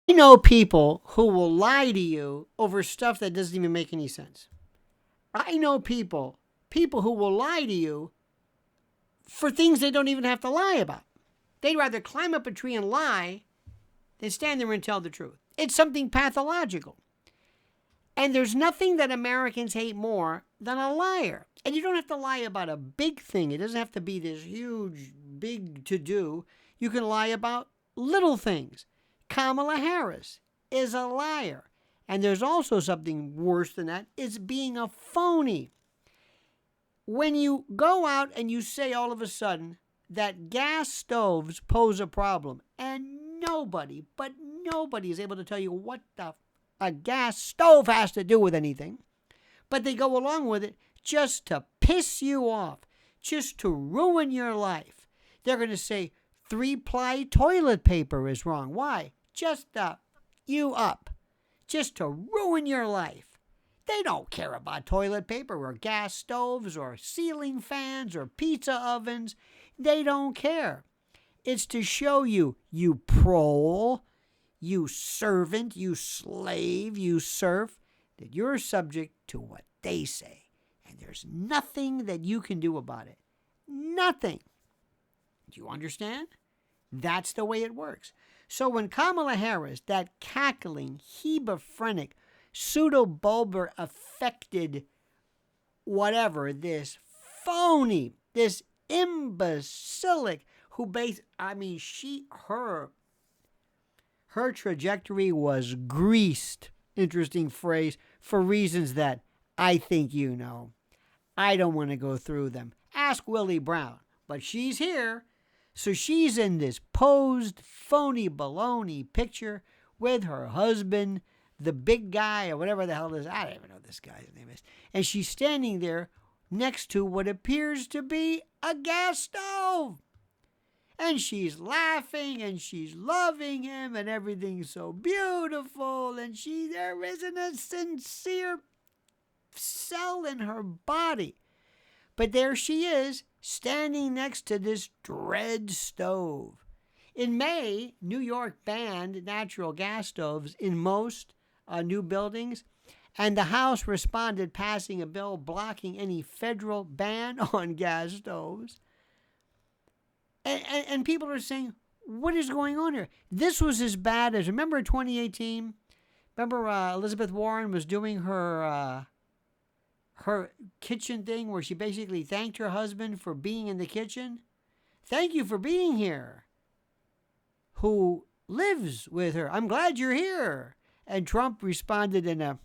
I know people who will lie to you over stuff that doesn't even make any sense. I know people who will lie to you for things they don't even have to lie about. They'd rather climb up a tree and lie than stand there and tell the truth. It's something pathological. And there's nothing that Americans hate more than a liar. And you don't have to lie about a big thing. It doesn't have to be this huge, big to do. You can lie about little things. Kamala Harris is a liar. And there's also something worse than that. It's being a phony. When you go out and you say all of a sudden that gas stoves pose a problem, and nobody, but nobody is able to tell you what a gas stove has to do with anything, but they go along with it just to piss you off, just to ruin your life. They're going to say 3-ply toilet paper is wrong. Why? Just to you up, just to ruin your life. They don't care about toilet paper or gas stoves or ceiling fans or pizza ovens. They don't care. It's to show you, you prole, you servant, you slave, you serf, that you're subject to what they say. And there's nothing that you can do about it. Nothing. Do you understand? That's the way it works. So when Kamala Harris, that cackling, hebephrenic, pseudo-bulbar affected whatever, this phony, this imbecilic, who her trajectory was greased, interesting phrase, for reasons that I think you know. I don't want to go through them. Ask Willie Brown. But she's here. So she's in this posed, phony baloney picture with her husband, the big guy, or whatever the hell it is. I don't even know what this guy's name is. And she's standing there next to what appears to be a gas stove. And she's laughing and she's loving him and everything's so beautiful. And there isn't a sincere cell in her body. But there she is, standing next to this dread stove. In May, New York banned natural gas stoves in most new buildings, and the House responded, passing a bill blocking any federal ban on gas stoves. And people are saying, what is going on here? This was as bad as, remember 2018? Remember Elizabeth Warren was doing her kitchen thing where she basically thanked her husband for being in the kitchen? Thank you for being here. Who lives with her? I'm glad you're here. And Trump responded in a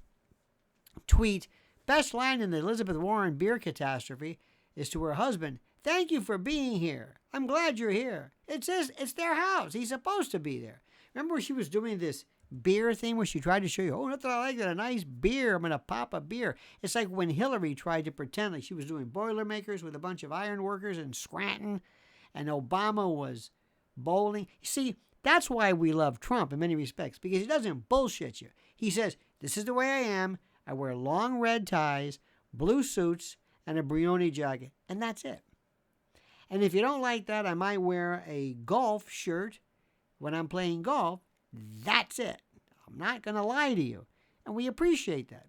tweet, best line in the Elizabeth Warren beer catastrophe is to her husband, thank you for being here. I'm glad you're here. It's their house. He's supposed to be there. Remember she was doing this beer thing where she tried to show you, oh, nothing I like that, a nice beer. I'm going to pop a beer. It's like when Hillary tried to pretend like she was doing Boilermakers with a bunch of iron workers in Scranton and Obama was bowling. You see, that's why we love Trump in many respects, because he doesn't bullshit you. He says, this is the way I am. I wear long red ties, blue suits, and a Brioni jacket, and that's it. And if you don't like that, I might wear a golf shirt when I'm playing golf. That's it. I'm not going to lie to you. And we appreciate that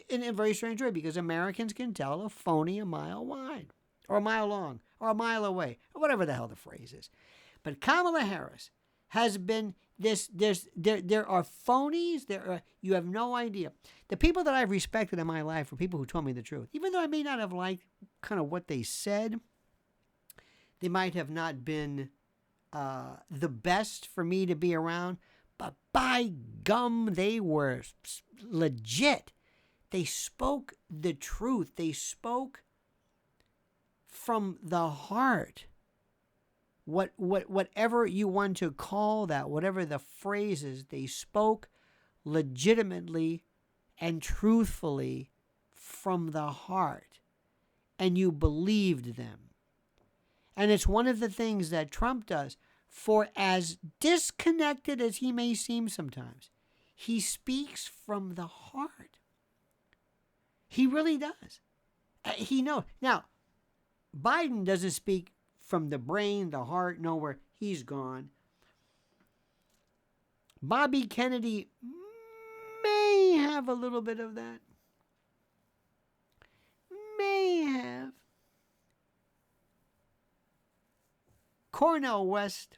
in a very strange way, because Americans can tell a phony a mile wide or a mile long or a mile away or whatever the hell the phrase is. But Kamala Harris has been there are phonies. You have no idea. The people that I've respected in my life are people who told me the truth. Even though I may not have liked kind of what they said, they might have not been the best for me to be around, but by gum, they were legit. They spoke the truth. They spoke from the heart. Whatever you want to call that, whatever the phrase is, they spoke legitimately and truthfully from the heart, and you believed them. And it's one of the things that Trump does. For as disconnected as he may seem sometimes, he speaks from the heart. He really does. He knows. Now, Biden doesn't speak from the brain, the heart, nowhere. He's gone. Bobby Kennedy may have a little bit of that. May have. Cornel West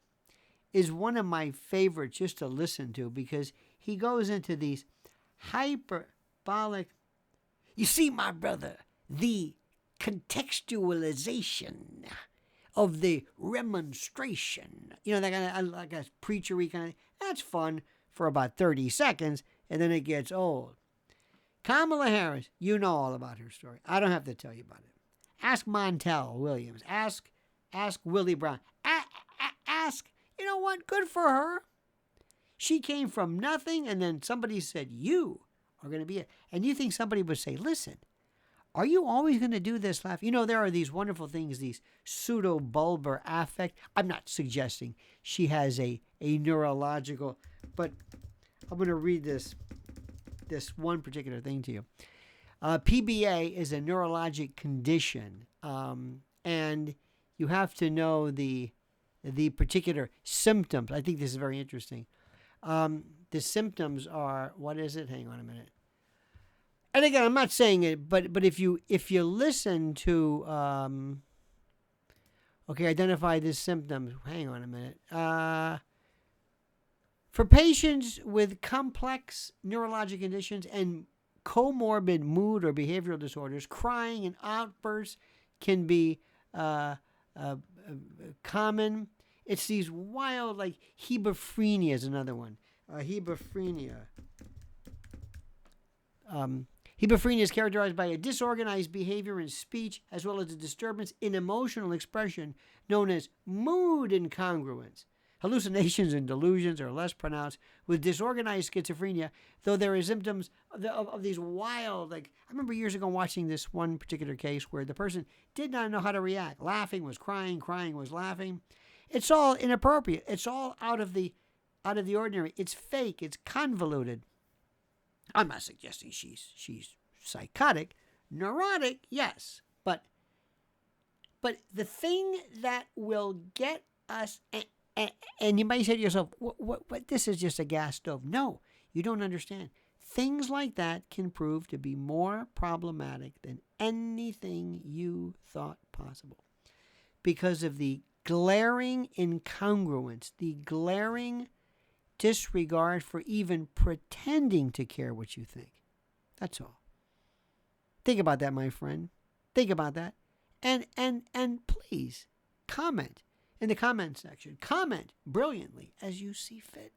is one of my favorites just to listen to because he goes into these hyperbolic. You see, my brother, the contextualization of the remonstration. You know, that kind of like a preachery kind of. That's fun for about 30 seconds, and then it gets old. Kamala Harris, you know all about her story. I don't have to tell you about it. Ask Montel Williams. Ask Willie Brown. Ask, you know what? Good for her. She came from nothing, and then somebody said, you are going to be it. And you think somebody would say, listen, are you always going to do this laugh? You know, there are these wonderful things, these pseudo-bulbar affect. I'm not suggesting she has a neurological, but I'm going to read this one particular thing to you. PBA is a neurologic condition, and you have to know the particular symptoms. I think this is very interesting. The symptoms are, what is it? Hang on a minute. And again, I'm not saying it, but if you listen to, identify the symptoms. Hang on a minute. For patients with complex neurologic conditions and comorbid mood or behavioral disorders, crying and outbursts can be common. It's these wild, like hebephrenia is another one. Hebephrenia. Hebephrenia is characterized by a disorganized behavior in speech as well as a disturbance in emotional expression known as mood incongruence. Hallucinations and delusions are less pronounced with disorganized schizophrenia, though there are symptoms of these wild, like, I remember years ago watching this one particular case where the person did not know how to react. Laughing was crying, crying was laughing. It's all inappropriate. It's all out of the ordinary. It's fake. It's convoluted. I'm not suggesting she's psychotic. Neurotic, yes. But the thing that will get us... And you might say to yourself, what, this is just a gas stove. No, you don't understand. Things like that can prove to be more problematic than anything you thought possible because of the glaring incongruence, the glaring disregard for even pretending to care what you think. That's all. Think about that, my friend. Think about that. And please comment in the comment section. Comment brilliantly as you see fit.